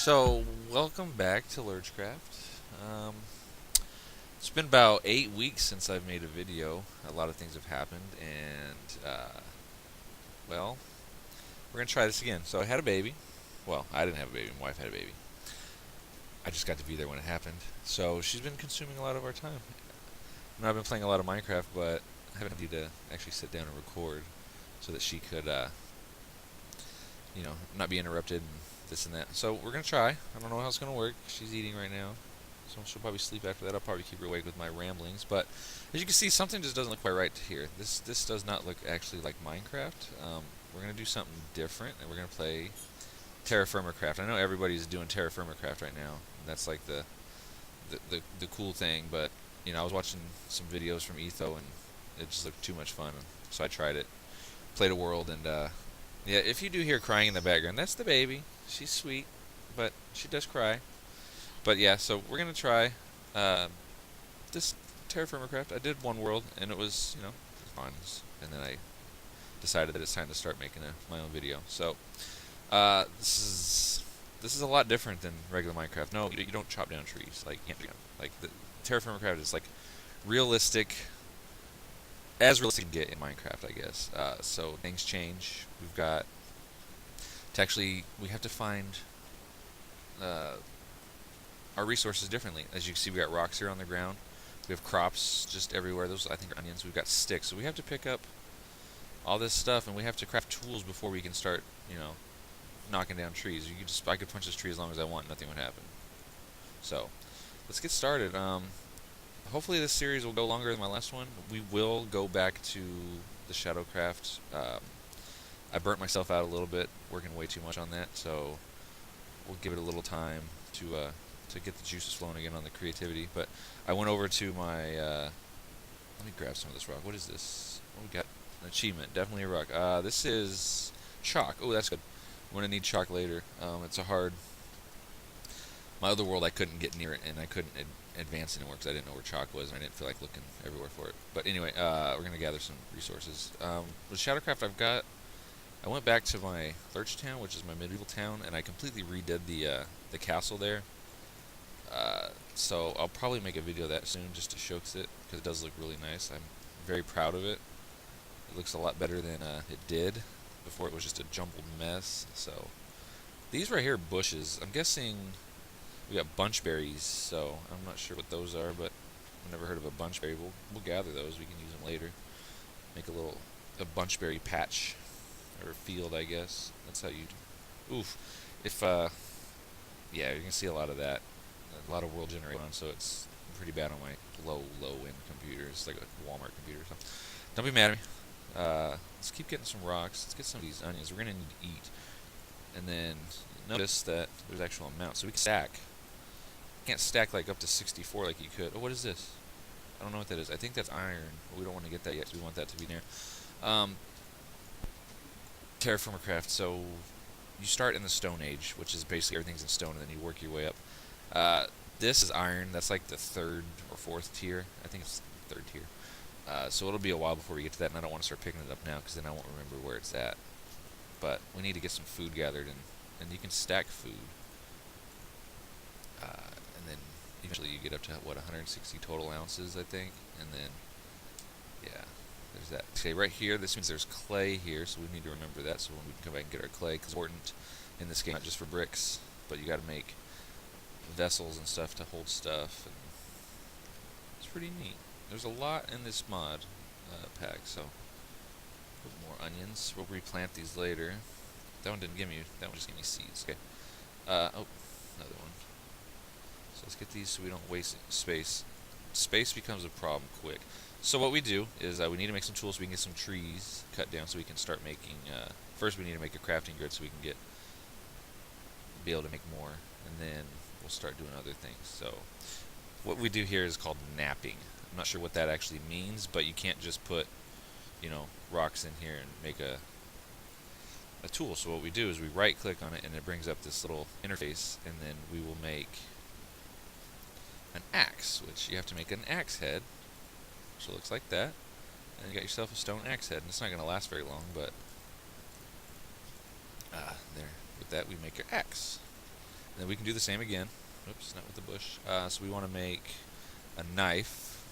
So, welcome back to Lurchcraft. Um, it's been about 8 weeks since I've made a video. A lot of things have happened, and, well, we're going to try this again. So, I had a baby. Well, I didn't have a baby, my wife had a baby. I just got to be there when it happened. So, she's been consuming a lot of our time. I've been playing a lot of Minecraft, but I haven't had to actually sit down and record so that she could, not be interrupted and this and that. So we're going to try. I don't know how it's going to work. She's eating right now, so she'll probably sleep after that. I'll probably keep her awake with my ramblings. But as you can see, something just doesn't look quite right here. This does not look actually like Minecraft. We're going to do something different, and we're going to play Terrafirmacraft. I know everybody's doing Terrafirmacraft right now. And that's like the cool thing, but I was watching some videos from Etho, and it just looked too much fun. So I tried it, played a world, and yeah, if you do hear crying in the background, that's the baby. She's sweet, but she does cry. But yeah, so we're gonna try this Terrafirmacraft. I did one world, and it was fun, and then I decided that it's time to start making my own video. So this is a lot different than regular Minecraft. No, you don't chop down trees like the Terrafirmacraft is like realistic, as realistic as you can get in Minecraft, I guess. So things change. We have to find our resources differently. As you can see, we got rocks here on the ground. We have crops just everywhere. Those, I think, are onions. We've got sticks. So we have to pick up all this stuff, and we have to craft tools before we can start, knocking down trees. I could punch this tree as long as I want. Nothing would happen. So let's get started. Hopefully this series will go longer than my last one. We will go back to the Shadowcraft. I burnt myself out a little bit, working way too much on that, so we'll give it a little time to get the juices flowing again on the creativity. But I went over to my, let me grab some of this rock. What is this? What we got? An achievement, definitely a rock. This is chalk. Oh, that's good. We're going to need chalk later. It's a hard... My other world, I couldn't get near it, and I couldn't advance anymore because I didn't know where chalk was, and I didn't feel like looking everywhere for it. But anyway, we're going to gather some resources. With Shadowcraft, I went back to my Lurch town, which is my medieval town, and I completely redid the castle there. So I'll probably make a video of that soon just to showcase it, because it does look really nice. I'm very proud of it. It looks a lot better than it did. Before it was just a jumbled mess. So these right here, bushes. I'm guessing we got bunchberries, so I'm not sure what those are, but I've never heard of a bunchberry. We'll gather those. We can use them later. Make a bunchberry patch or field, I guess. That's how you do. Oof. Yeah, you can see a lot of that. A lot of world generated on, so it's pretty bad on my low-end computer. It's like a Walmart computer or something. Don't be mad at me. Let's keep getting some rocks. Let's get some of these onions. We're going to need to eat. And then notice that there's actual amount. So we can stack. You can't stack like up to 64 like you could. Oh, what is this? I don't know what that is. I think that's iron. But we don't want to get that yet. So we want that to be there. Terrafirmacraft. So you start in the Stone Age, which is basically everything's in stone, and then you work your way up. This is iron. That's like the third or fourth tier. I think it's third tier. So it'll be a while before we get to that, and I don't want to start picking it up now because then I won't remember where it's at. But we need to get some food gathered, and you can stack food. And then eventually you get up to, 160 total ounces, I think. And then, yeah, there's that. Okay, right here, this means there's clay here, so we need to remember that so when we can come back and get our clay, because it's important in this game, not just for bricks, but you got to make vessels and stuff to hold stuff. And it's pretty neat. There's a lot in this mod pack, so put more onions. We'll replant these later. That one didn't give me. That one just gave me seeds. Okay. Oh, another one. So let's get these so we don't waste space. Space becomes a problem quick. So what we do is we need to make some tools so we can get some trees cut down so we can start making. First, we need to make a crafting grid so we can be able to make more, and then we'll start doing other things. So what we do here is called napping. I'm not sure what that actually means, but you can't just put, rocks in here and make a tool. So what we do is we right click on it and it brings up this little interface, and then we will make an axe, which you have to make an axe head. So it looks like that. And you got yourself a stone axe head, and it's not going to last very long, but there. With that we make your axe. Then we can do the same again. Oops, not with the bush. So we want to make a knife.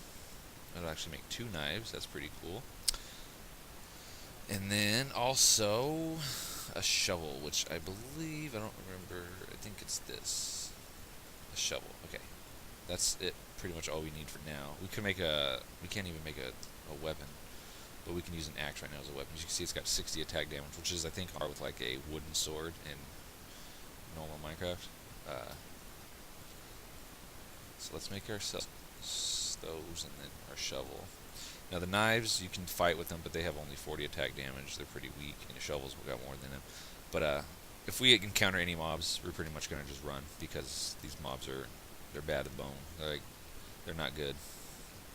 It'll actually make 2 knives. That's pretty cool. And then also a shovel, which I believe, I don't remember, I think it's this. A shovel. Okay. That's it, pretty much all we need for now. We can make we can't even make a weapon, but we can use an axe right now as a weapon. As you can see, it's got 60 attack damage, which is, I think, hard with like a wooden sword in normal Minecraft. So let's make ourselves those and then our shovel. Now the knives, you can fight with them, but they have only 40 attack damage. They're pretty weak, and the shovels will got more than them. But if we encounter any mobs, we're pretty much gonna just run, because these mobs they're bad to the bone. They're not good.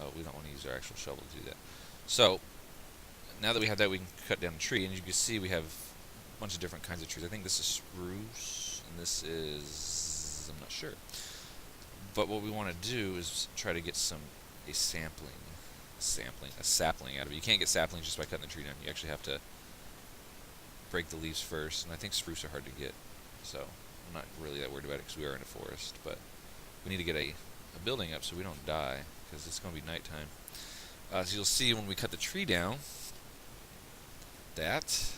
Oh, we don't want to use our actual shovel to do that. So now that we have that, we can cut down a tree, and as you can see, we have a bunch of different kinds of trees. I think this is spruce, and this is, I'm not sure. But what we want to do is try to get a sapling out of it. You can't get saplings just by cutting the tree down. You actually have to break the leaves first, and I think spruce are hard to get, so I'm not really that worried about it because we are in a forest. But we need to get a building up so we don't die, because it's going to be nighttime. So you'll see when we cut the tree down, that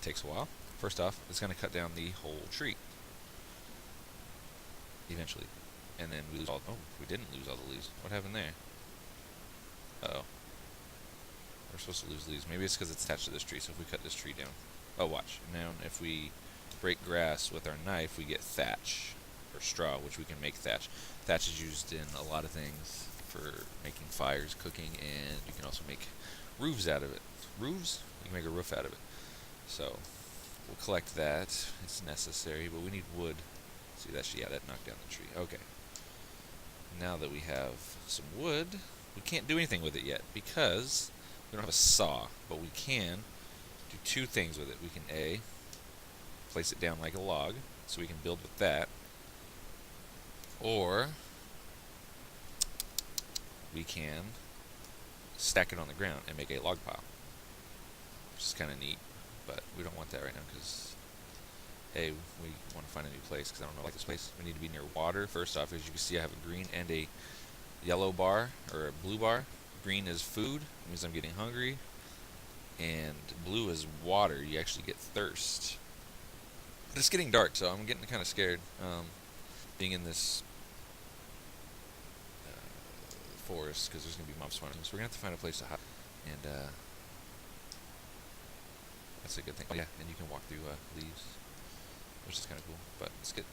takes a while. First off, it's going to cut down the whole tree eventually, and then we lose all. Oh, we didn't lose all the leaves. What happened there? Uh-oh. We're supposed to lose leaves. Maybe it's because it's attached to this tree, so if we cut this tree down. Oh, watch. Now, if we break grass with our knife, we get thatch, or straw, which we can make thatch. Thatch is used in a lot of things for making fires, cooking, and you can also make roofs out of it. Roofs? You can make a roof out of it. So, we'll collect that. It's necessary, but we need wood. See, that knocked down the tree. Okay. Now that we have some wood, we can't do anything with it yet because we don't have a saw, but we can do 2 things with it. We can A, place it down like a log, so we can build with that, or we can stack it on the ground and make a log pile, which is kind of neat, but we don't want that right now because A, we want to find a new place because I don't know like this place. We need to be near water. First off, as you can see, I have a green and a yellow bar, or a blue bar. Green is food, it means I'm getting hungry, and blue is water. You actually get thirst. But it's getting dark, so I'm getting kind of scared, being in this forest, because there's going to be mobs spawning. So we're going to have to find a place to hide, and that's a good thing. Oh yeah, and you can walk through leaves, which is kind of cool, but let's get.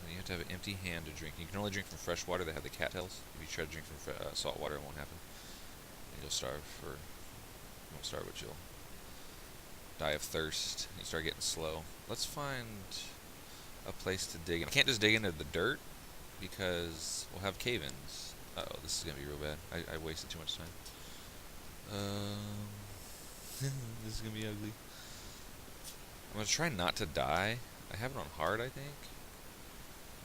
You have to have an empty hand to drink. You can only drink from fresh water that have the cattails. If you try to drink from salt water, it won't happen. And you'll starve you won't starve, but you'll die of thirst. You start getting slow. Let's find a place to dig in. I can't just dig into the dirt because we'll have cave-ins. Uh-oh, this is going to be real bad. I wasted too much time. This is going to be ugly. I'm going to try not to die. I have it on hard, I think.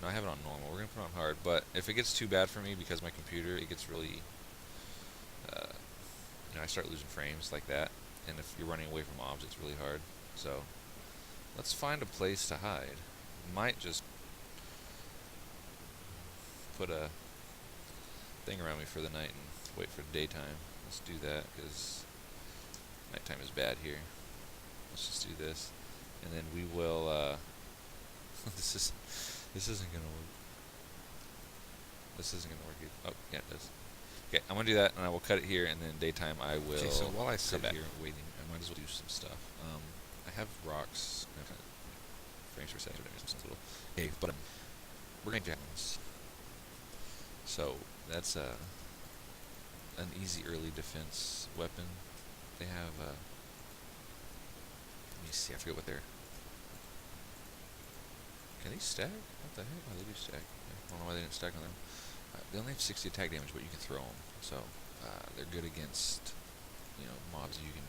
No, I have it on normal. We're going to put it on hard, but if it gets too bad for me because my computer, it gets really, I start losing frames like that, and if you're running away from mobs, it's really hard. So, let's find a place to hide. Might just put a thing around me for the night and wait for the daytime. Let's do that, because nighttime is bad here. Let's just do this, and then we will, This isn't gonna work. This isn't gonna work either. Oh, yeah, it does. Okay, I'm gonna do that, and I will cut it here, and then daytime I will. Okay, so while I sit here waiting, I might as well do some stuff. I have rocks. Frames per second. Okay, but we're gonna do this. So that's an easy early defense weapon. They have. Let me see. I forget what they're. Can they stack? What the heck? Oh, they do stack. Okay. I don't know why they didn't stack on them. They only have 60 attack damage, but you can throw them. So, they're good against, mobs. You can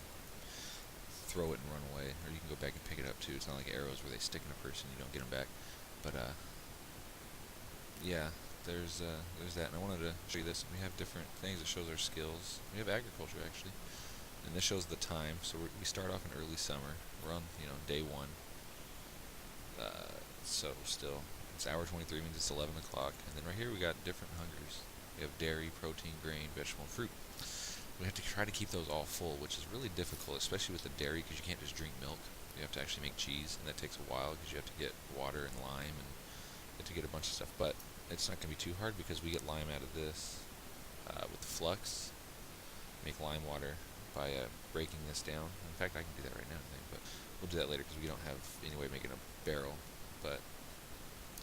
throw it and run away, or you can go back and pick it up, too. It's not like arrows where they stick in a person, you don't get them back. But, yeah, there's that. And I wanted to show you this. We have different things that shows our skills. We have agriculture, actually. And this shows the time. So we start off in early summer. We're on, day 1. So still It's hour 23 means it's 11 o'clock. And then right here we got different hungers. We have dairy, protein, grain, vegetable, and fruit. We have to try to keep those all full, which is really difficult, especially with the dairy, because you can't just drink milk. You have to actually make cheese, and that takes a while because you have to get water and lime, and you have to get a bunch of stuff. But it's not going to be too hard because we get lime out of this with the flux. Make lime water by breaking this down. In fact, I can do that right now, I think, but we'll do that later because we don't have any way of making a barrel. But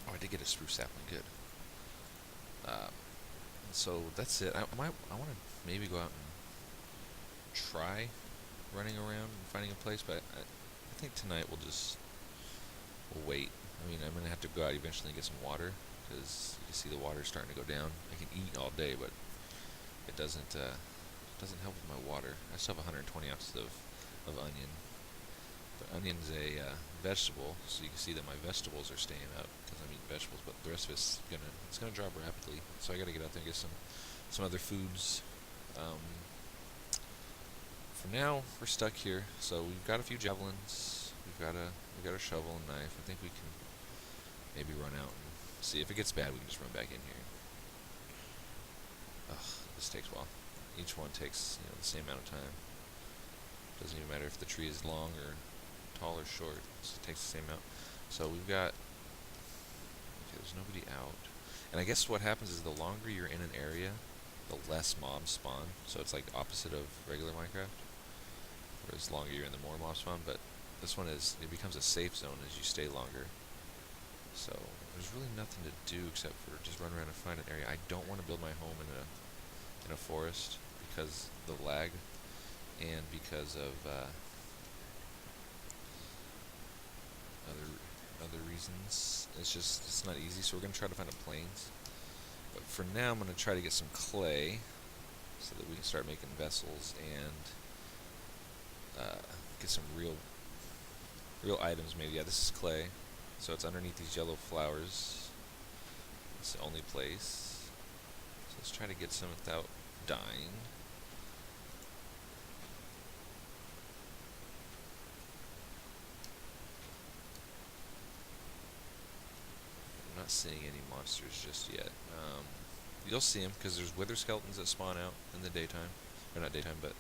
oh, I did get a spruce sapling, good. So that's it. I want to maybe go out and try running around and finding a place, but I think tonight we'll wait. I mean, I'm gonna have to go out eventually and get some water because you can see the water's starting to go down. I can eat all day, but it doesn't help with my water. I still have 120 ounces of onion, but onion's a vegetable, so you can see that my vegetables are staying up because I'm eating vegetables. But the rest of it's gonna drop rapidly, so I gotta get out there and get some other foods. For now, we're stuck here. So we've got a few javelins. We've got a shovel and knife. I think we can maybe run out and see. If it gets bad, we can just run back in here. Ugh, this takes a while. Each one takes the same amount of time. Doesn't even matter if the tree is long or tall or short. It takes the same amount. So we've got. Okay, there's nobody out. And I guess what happens is the longer you're in an area, the less mobs spawn. So it's like opposite of regular Minecraft. Whereas the longer you're in, the more mobs spawn. But this one it becomes a safe zone as you stay longer. So there's really nothing to do except for just run around and find an area. I don't want to build my home in a forest because the lag and because of other reasons. It's not easy. So we're gonna try to find a plains. But for now, I'm gonna try to get some clay so that we can start making vessels and get some real items made. Yeah, this is clay. So it's underneath these yellow flowers. It's the only place. So let's try to get some without dying. I'm not seeing any monsters just yet. You'll see them because there's wither skeletons that spawn out in the daytime. Or not daytime, but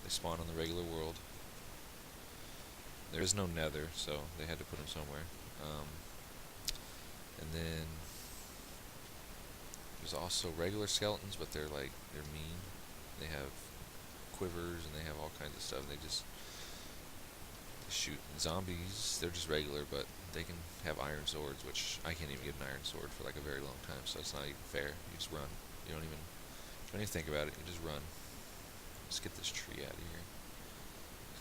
they spawn on the regular world. There is no nether, so they had to put them somewhere. And then there's also regular skeletons, but they're mean. They have quivers and they have all kinds of stuff. They shoot zombies. They're just regular, but they can have iron swords, which I can't even get an iron sword for like a very long time. So it's not even fair. You just run. You don't even think about it. You just run. Let's get this tree out of here.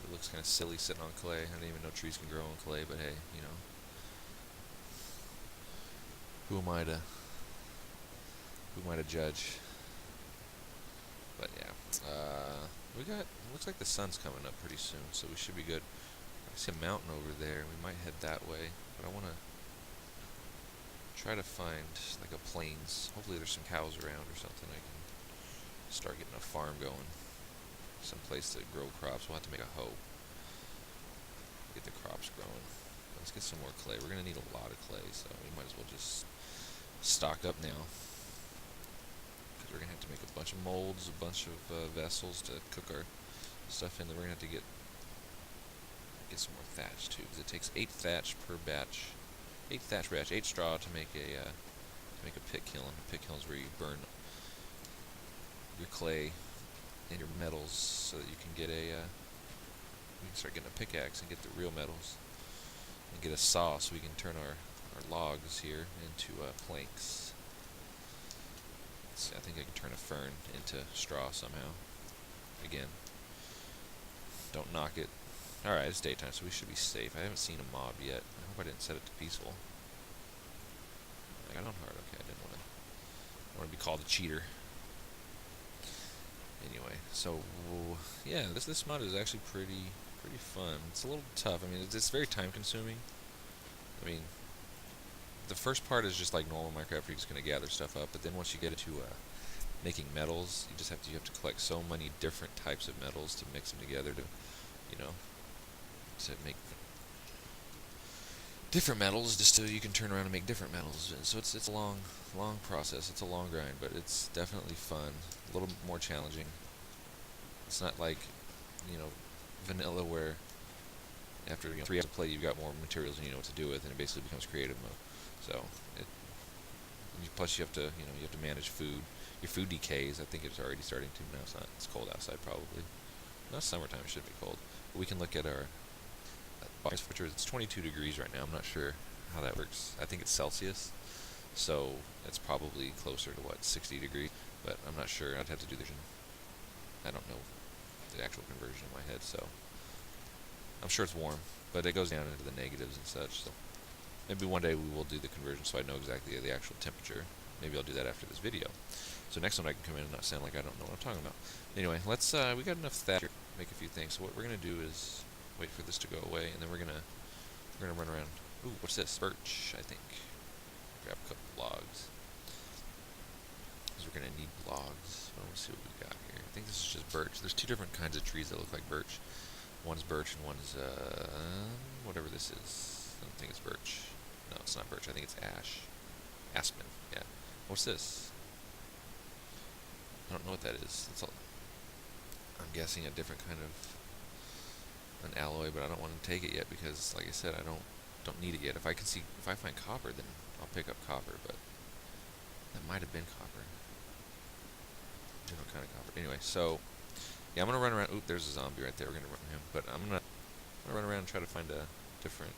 It looks kind of silly sitting on clay. I didn't even know trees can grow on clay, but hey, who am I to judge? But yeah, it looks like the sun's coming up pretty soon, so we should be good. I see a mountain over there. We might head that way, but I want to try to find like a plains. Hopefully there's some cows around or something. I can start getting a farm going. Some place to grow crops. We'll have to make a hoe. Get the crops growing. Let's get some more clay. We're going to need a lot of clay, so we might as well just stock up now. Because we're going to have to make a bunch of molds, a bunch of vessels to cook our stuff in. Then we're going to have to get some more thatch too, because it takes 8 thatch per batch. 8 thatch per batch, 8 straw to make a pit kiln. A pit kiln is where you burn your clay and your metals so that you can get you can start getting a pickaxe and get the real metals, and get a saw so we can turn our logs here into planks. Let's see, I think I can turn a fern into straw somehow. Again, don't knock it. Alright, it's daytime, so we should be safe. I haven't seen a mob yet. I hope I didn't set it to peaceful. I got on hard. Okay, I didn't want to be called a cheater. Anyway, so yeah, this mod is actually pretty fun. It's a little tough. I mean, it's very time consuming. I mean, the first part is just like normal Minecraft, where you're just gonna gather stuff up. But then once you get into making metals, you have to collect so many different types of metals to mix them together to make different metals just so you can turn around and make different metals. So it's a long process. It's a long grind, but it's definitely fun. A little more challenging. It's not like, you know, vanilla where after 3 hours of play you've got more materials and you know what to do with, and it basically becomes creative mode. So it, plus you have to you have to manage food. Your food decays. I think it's already starting to now. It's not. It's cold outside probably. Not summertime. It shouldn't be cold. But we can look at our temperature. It's 22 degrees right now. I'm not sure how that works. I think it's Celsius, so it's probably closer to 60 degrees. But I'm not sure. I'd have to do the. I don't know the actual conversion in my head, so I'm sure it's warm, but it goes down into the negatives and such. So maybe one day we will do the conversion, so I know exactly the actual temperature. Maybe I'll do that after this video. So next one I can come in and not sound like I don't know what I'm talking about. Anyway, let's. We got enough thatch here to make a few things. So what we're gonna do is wait for this to go away, and then we're gonna run around. Ooh, what's this? Birch, I think. Grab a couple logs. Because we're gonna need logs. Well, let's see what we got here. I think this is just birch. There's 2 different kinds of trees that look like birch. One's birch and one's whatever this is. I don't think it's birch. No, it's not birch. I think it's ash. Aspen. Yeah. What's this? I don't know what that is. It's all, I'm guessing a different kind of an alloy, but I don't want to take it yet because, like I said, I don't need it yet. If I find copper, then I'll pick up copper. But that might have been copper. Different kind of copper. Anyway, so yeah, I'm gonna run around. Oop, there's a zombie right there. We're gonna run him, but I'm gonna run around and try to find a different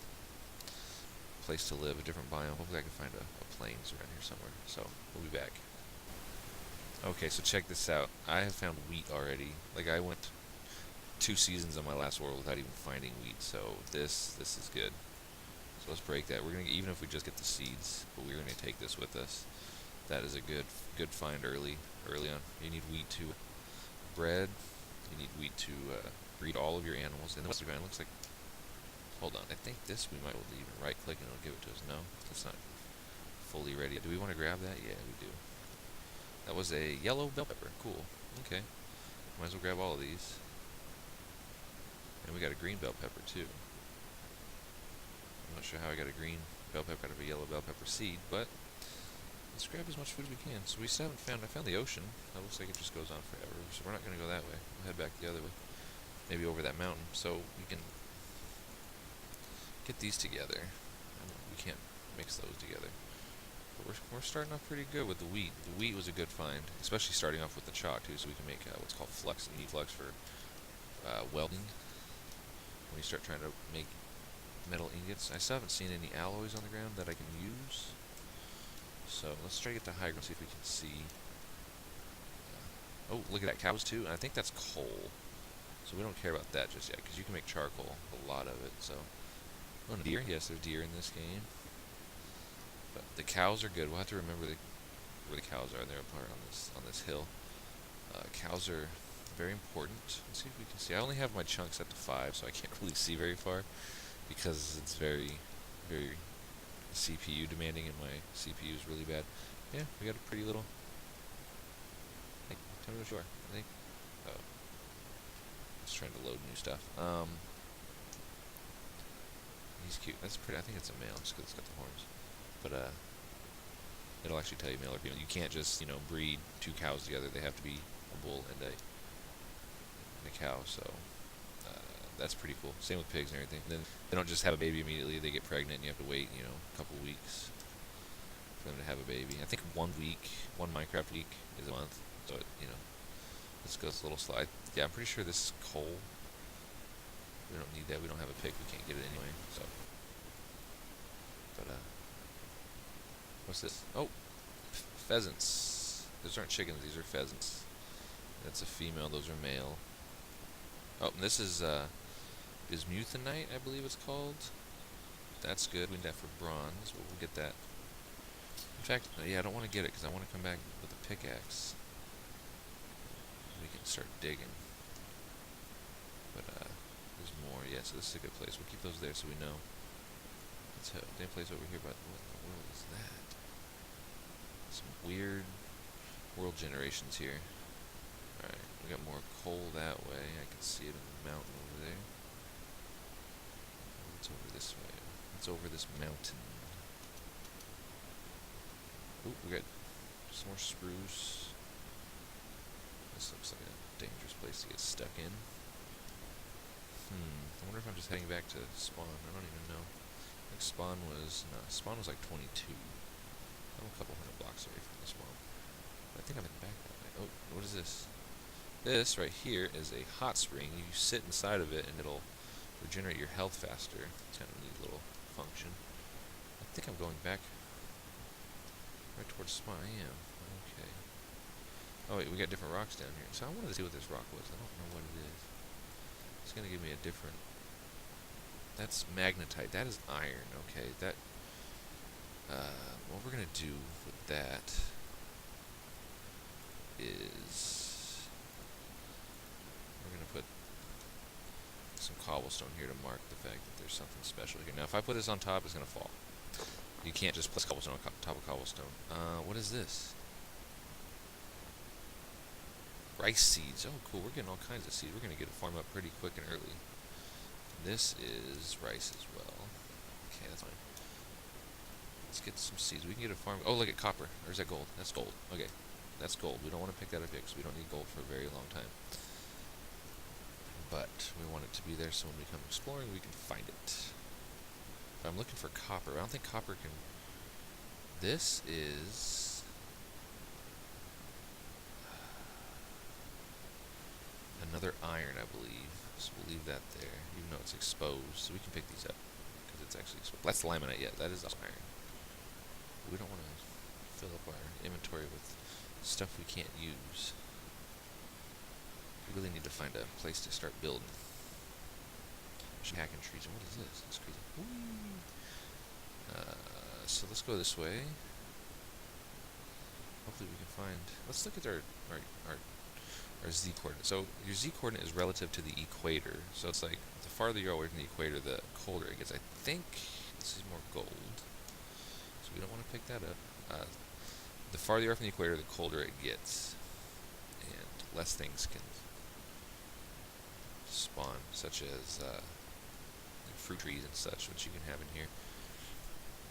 place to live, a different biome. Hopefully, I can find a plains around here somewhere. So we'll be back. Okay, so check this out. I have found wheat already. Like I went 2 seasons on my last world without even finding wheat. So this is good. So let's break that. We're gonna even if we just get the seeds, but we're gonna take this with us. That is a good find early on. You need wheat to bread. You need wheat to breed all of your animals. And the western ground looks like. Hold on, I think this we might be able to even right click and it'll give it to us. No, that's not fully ready. Do we want to grab that? Yeah, we do. That was a yellow bell pepper. Cool. Okay. Might as well grab all of these. And we got a green bell pepper too. I'm not sure how I got a green bell pepper out of a yellow bell pepper seed, but let's grab as much food as we can. So we still haven't found. I found the ocean. That looks like it just goes on forever. So we're not going to go that way. We'll head back the other way. Maybe over that mountain. So we can get these together. We can't mix those together. But we're starting off pretty good with the wheat. The wheat was a good find, especially starting off with the chalk too. So we can make what's called flux. You need flux for welding. When you start trying to make metal ingots. I still haven't seen any alloys on the ground that I can use. So let's try to get to high ground, see if we can see. Oh, look at that, cows too, and I think that's coal. So we don't care about that just yet, because you can make charcoal, a lot of it. So, oh, deer. Yes, there's deer in this game. But the cows are good. We'll have to remember where the cows are. They're up on this hill. Cows are very important. Let's see if we can see. I only have my chunk set to 5, so I can't really see very far, because it's very, very CPU demanding, and my CPU is really bad. Yeah, we got a pretty little. Hey, tell me what you are. I think. Oh, just trying to load new stuff. He's cute. That's pretty. I think it's a male, just because it's got the horns. But it'll actually tell you male or female. You can't just breed 2 cows together. They have to be a bull and a cow. So that's pretty cool. Same with pigs and everything. Then they don't just have a baby immediately. They get pregnant, and you have to wait a couple weeks for them to have a baby. I think 1 week, one Minecraft week is a month. So this goes a little slow. Yeah, I'm pretty sure this is coal. We don't need that. We don't have a pig. We can't get it anyway. So, but what's this? Oh, pheasants. Those aren't chickens. These are pheasants. That's a female. Those are male. Oh, and this is muthanite, I believe it's called. That's good. We need that for bronze, but we'll get that. In fact, yeah, I don't want to get it because I want to come back with a pickaxe. We can start digging. But there's more. Yeah, so this is a good place. We'll keep those there so we know. Let's have a place over here. But what in the world is that? Some weird world generations here. Alright, we got more coal that way. I can see it in the mountain over there. It's over this way. It's over this mountain. Ooh, we got some more spruce. This looks like a dangerous place to get stuck in. I wonder if I'm just heading back to spawn. I don't even know. I think spawn was like 22. I'm a couple hundred blocks away from the spawn. I think I'm heading back that way. Oh, what is this? This right here is a hot spring. You sit inside of it and it'll regenerate your health faster. It's kind of a neat little function. I think I'm going back right towards spawn. I am. Okay. Oh wait, we got different rocks down here. So I wanted to see what this rock was. I don't know what it is. It's gonna give me a different. That's magnetite. That is iron. Okay. That. What we're gonna do with that is we're gonna put some cobblestone here to mark the fact that there's something special here. Now, if I put this on top, it's gonna fall. You can't just place cobblestone on top of cobblestone. What is this? Rice seeds. Oh, cool. We're getting all kinds of seeds. We're going to get a farm up pretty quick and early. This is rice as well. Okay, that's fine. Let's get some seeds. We can get a farm. Oh, look at copper. Or is that gold? That's gold. Okay, that's gold. We don't want to pick that up here because we don't need gold for a very long time. But we want it to be there so when we come exploring, we can find it. But I'm looking for copper. I don't think copper can... This is... another iron, I believe. So we'll leave that there, even though it's exposed. So we can pick these up because it's actually exposed. That's limonite, yeah. That is iron. We don't want to fill up our inventory with stuff we can't use. We really need to find a place to start building. Hacking trees. And what is this? That's crazy. So let's go this way. Hopefully we can find. Let's look at our Z coordinate. So your Z coordinate is relative to the equator. So it's like the farther you're away from the equator, the colder it gets. I think this is more gold. So we don't want to pick that up. The farther you are from the equator, the colder it gets. And less things can spawn, such as like fruit trees and such, which you can have in here.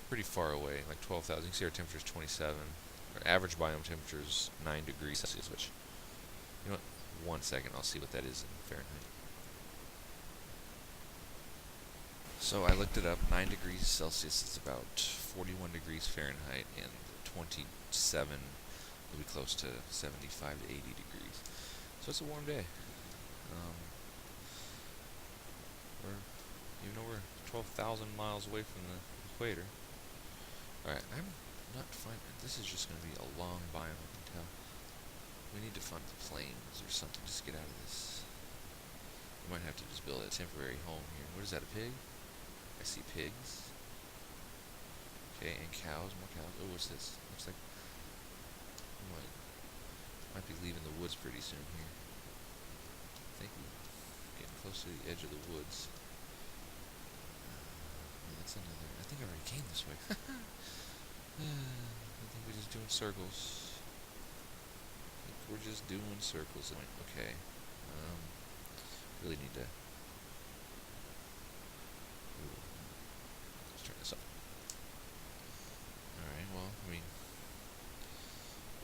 Pretty far away, like 12,000. You can see our temperature is 27. Our average biome temperature is 9 degrees Celsius, which... You know what? 1 second, I'll see what that is in Fahrenheit. So I looked it up. 9 degrees Celsius is about 41 degrees Fahrenheit, and 27 will be close to 75 to 80 degrees. So it's a warm day. Even though we're 12,000 miles away from the equator. Alright, I'm not finding... This is just going to be a long biome, I can tell. We need to find the plains or something just to get out of this. We might have to just build a temporary home here. What is that, a pig? I see pigs. Okay, and cows, more cows. Oh, what's this? Looks like we might be leaving the woods pretty soon here. I think we're getting close to the edge of the woods. That's another... I think I already came this way. I think we're just doing circles. We're just doing circles. Okay. Really need to... Let's turn this up. Alright, well, I mean...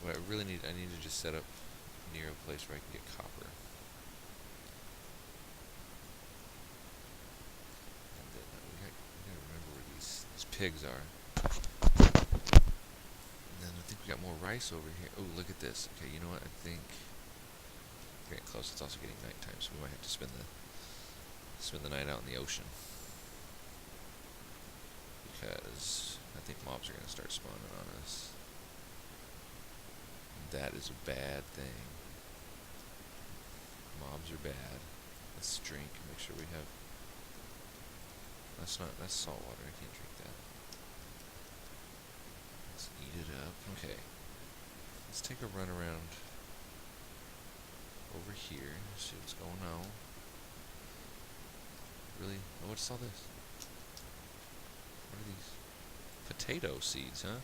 What I really need... I need to just set up near a place where I can get copper. And then we gotta remember where these pigs are. I think we got more rice over here. Oh, look at this. Okay, you know what? I think we're getting close. It's also getting nighttime, so we might have to spend the night out in the ocean because I think mobs are going to start spawning on us. That is a bad thing. Mobs are bad. Let's drink and make sure we have... That's salt water. I can't drink that. Let's eat it up. Okay. Let's take a run around over here. See what's going on. Really? Oh, what's all this? What are these? Potato seeds, huh?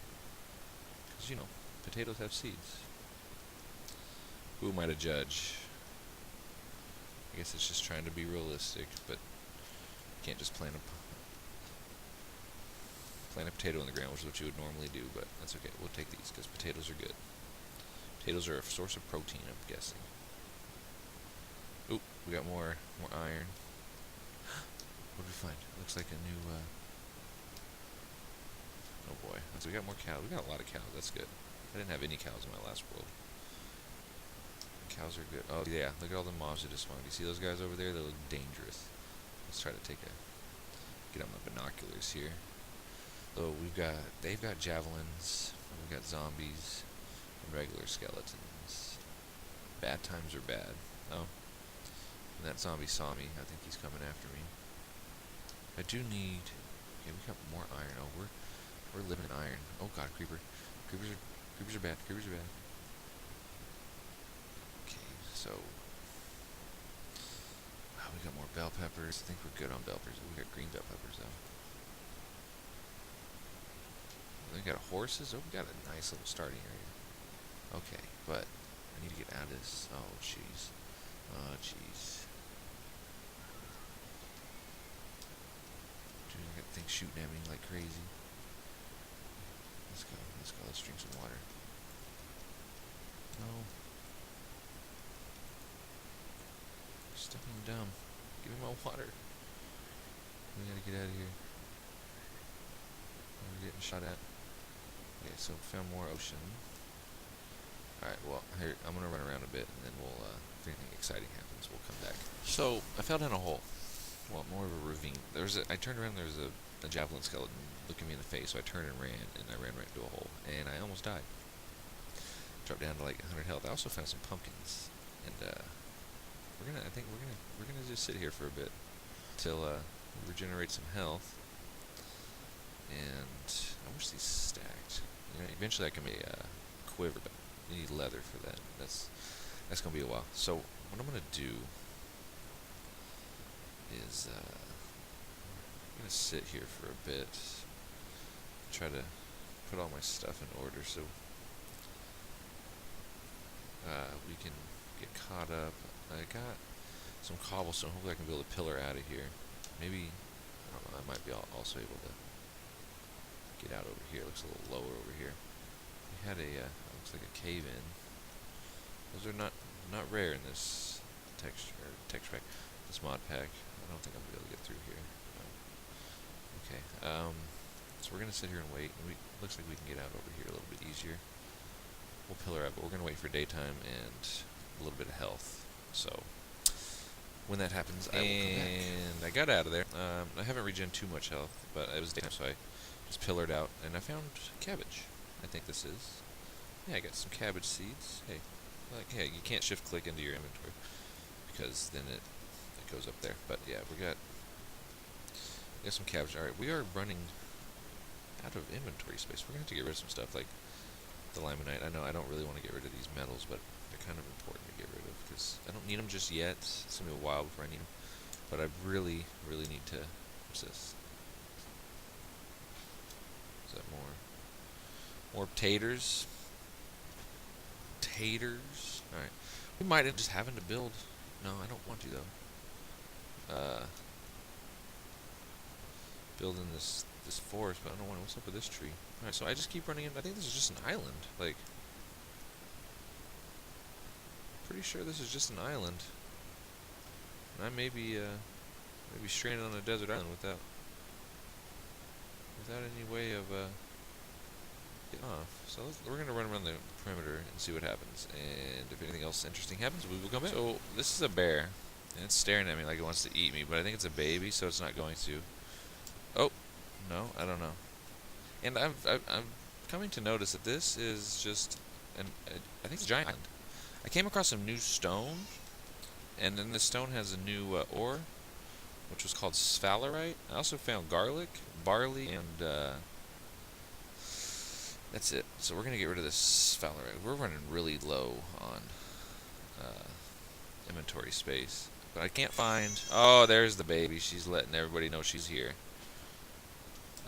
Because, you know, potatoes have seeds. Who am I to judge? I guess it's just trying to be realistic, but you can't just plant Plant a potato in the ground, which is what you would normally do, but that's okay. We'll take these because potatoes are good. Potatoes are a source of protein, I'm guessing. Oop, we got more iron. What did we find? Looks like a new, oh boy. So we got more cows. We got a lot of cows. That's good. I didn't have any cows in my last world. Cows are good. Oh yeah, look at all the mobs that just spawned. You see those guys over there? They look dangerous. Let's try to get out my binoculars here. So they've got javelins. We've got zombies and regular skeletons. Bad times are bad. Oh, and that zombie saw me. I think he's coming after me. I do need. Okay, we got more iron. Oh, we're living in iron. Oh god, creeper. Creepers are bad. Creepers are bad. Okay, so wow, we got more bell peppers. I think we're good on bell peppers. We got green bell peppers though. We got horses. Oh, we got a nice little starting area. Okay, but I need to get out of this. Oh jeez. Oh jeez. Dude, I got things shooting at me like crazy. Let's go. Let's drink some water. No. Stop being dumb. Give me my water. We gotta get out of here. We're getting shot at. Okay, so found more ocean. Alright, well, here, I'm gonna run around a bit, and then we'll, if anything exciting happens, we'll come back. So, I fell down a hole. Well, more of a ravine. I turned around, there was a javelin skeleton looking me in the face, so I turned and ran right into a hole, and I almost died. Dropped down to like 100 health. I also found some pumpkins, and I think we're gonna just sit here for a bit till we regenerate some health. And I wish these stacked. You know, eventually I can be quiver, but you need leather for that. That's gonna be a while. So what I'm gonna do is I'm gonna sit here for a bit, try to put all my stuff in order so we can get caught up. I got some cobblestone. Hopefully I can build a pillar out of here. Maybe, I don't know, I might be also able to get out over here. It looks a little lower over here. We had looks like a cave in. Those are not rare in this texture pack, this mod pack. I don't think I'll be able to get through here. No. Okay, so we're gonna sit here and wait. Looks like we can get out over here a little bit easier. We'll pillar up, but we're gonna wait for daytime and a little bit of health. So when that happens, I will come back. And I got out of there. I haven't regen too much health, but it was daytime, so I just pillared out, and I found cabbage. I think this is. Yeah, I got some cabbage seeds. Hey, you can't shift click into your inventory because then it goes up there. But yeah, we got some cabbage. All right, we are running out of inventory space. We're gonna have to get rid of some stuff like the limonite. I know I don't really want to get rid of these metals, but they're kind of important to get rid of because I don't need them just yet. It's gonna be a while before I need them, but I really need to. What's this? Is that more taters? Taters. All right. We might end up just having to build. No, I don't want to though. Building this forest, but I don't want to. What's up with this tree? All right, so I just keep running in. I think this is just an island. Like, pretty sure this is just an island. And I may be stranded on a desert island without any way of getting off. So we're gonna run around the perimeter and see what happens. And if anything else interesting happens, we will come back. So this is a bear, and it's staring at me like it wants to eat me. But I think it's a baby, so it's not going to. Oh, no, I don't know. And I'm coming to notice that this is just I think it's a giant island. I came across some new stone, and then the stone has a new ore, which was called sphalerite. I also found garlic, barley, and that's it. So we're gonna get rid of this sphalerite. We're running really low on inventory space, but I can't find. Oh, there's the baby. She's letting everybody know she's here.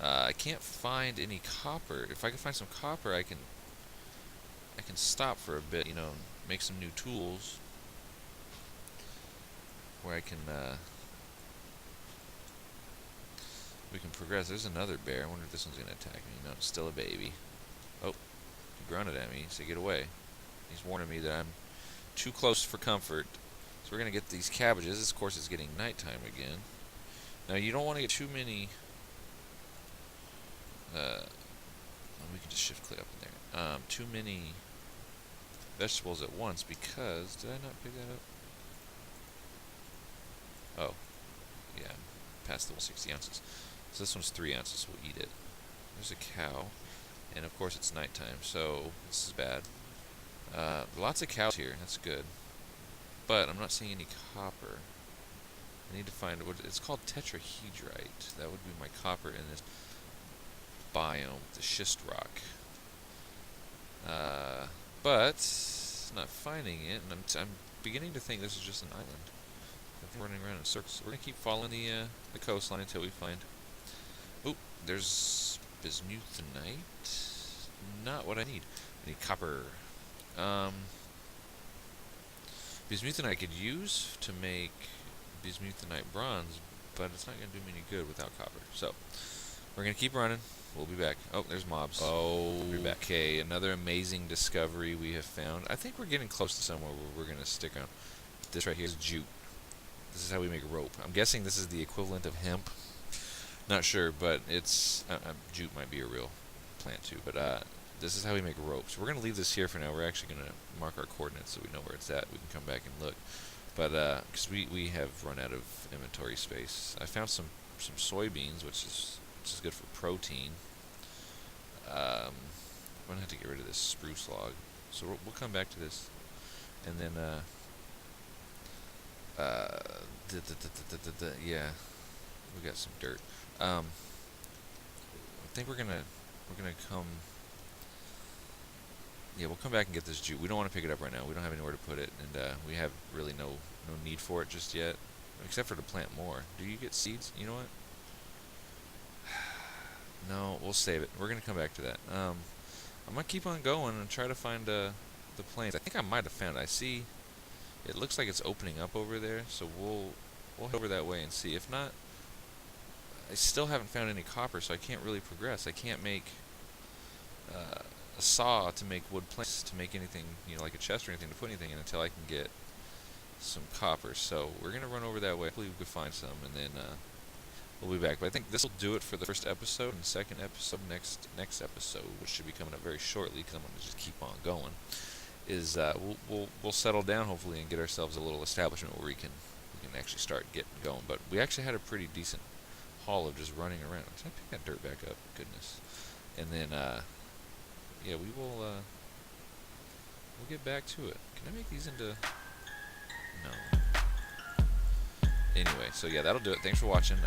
I can't find any copper. If I can find some copper, I can stop for a bit, you know, make some new tools where I can we can progress. There's another bear. I wonder if this one's going to attack me. No, it's still a baby. Oh, he grunted at me, so get away. He's warning me that I'm too close for comfort. So we're going to get these cabbages. This, of course, is getting nighttime again. Now, you don't want to get too many... we can just shift click up in there. Too many vegetables at once because... Did I not pick that up? Oh. Yeah, past the 160 ounces. So this one's 3 ounces. We'll eat it. There's a cow. And, of course, it's nighttime, so this is bad. Lots of cows here. That's good. But I'm not seeing any copper. I need to find what it's called. Tetrahedrite. That would be my copper in this biome, the schist rock. But not finding it, and I'm beginning to think this is just an island. I'm running around in circles. We're gonna keep following the coastline until we find. Oh, there's bismuthinite. Not what I need. I need copper. Bismuthinite I could use to make bismuthinite bronze, but it's not going to do me any good without copper. So, we're going to keep running. We'll be back. Oh, there's mobs. Oh, we'll be back. Okay, another amazing discovery we have found. I think we're getting close to somewhere where we're going to stick on. This right here is jute. This is how we make rope. I'm guessing this is the equivalent of hemp. Not sure, but it's... jute might be a real plant too, but this is how we make ropes. We're going to leave this here for now. We're actually going to mark our coordinates so we know where it's at. We can come back and look. But, because we have run out of inventory space. I found some soybeans, which is good for protein. I'm going to have to get rid of this spruce log. So we'll come back to this. And then, yeah, we got some dirt. I think we're gonna come. Yeah, we'll come back and get this jute. We don't want to pick it up right now. We don't have anywhere to put it, and we have really no need for it just yet, except for to plant more. Do you get seeds? You know what? No, we'll save it. We're gonna come back to that. I'm gonna keep on going and try to find the plains. I think I might have found it. I see. It looks like it's opening up over there, so we'll head over that way and see. If not, I still haven't found any copper, so I can't really progress. I can't make a saw to make wood planks, to make anything, like a chest or anything to put anything in until I can get some copper. So we're gonna run over that way. Hopefully we can find some, and then we'll be back. But I think this will do it for the first episode. And the second episode, next episode, which should be coming up very shortly, because I'm gonna just keep on going, is we'll settle down hopefully and get ourselves a little establishment where we can actually start getting going. But we actually had a pretty decent haul of just running around. Did I pick that dirt back up? Goodness. And then yeah, we'll get back to it. Can I make these into... No. Anyway, so yeah, that'll do it. Thanks for watching.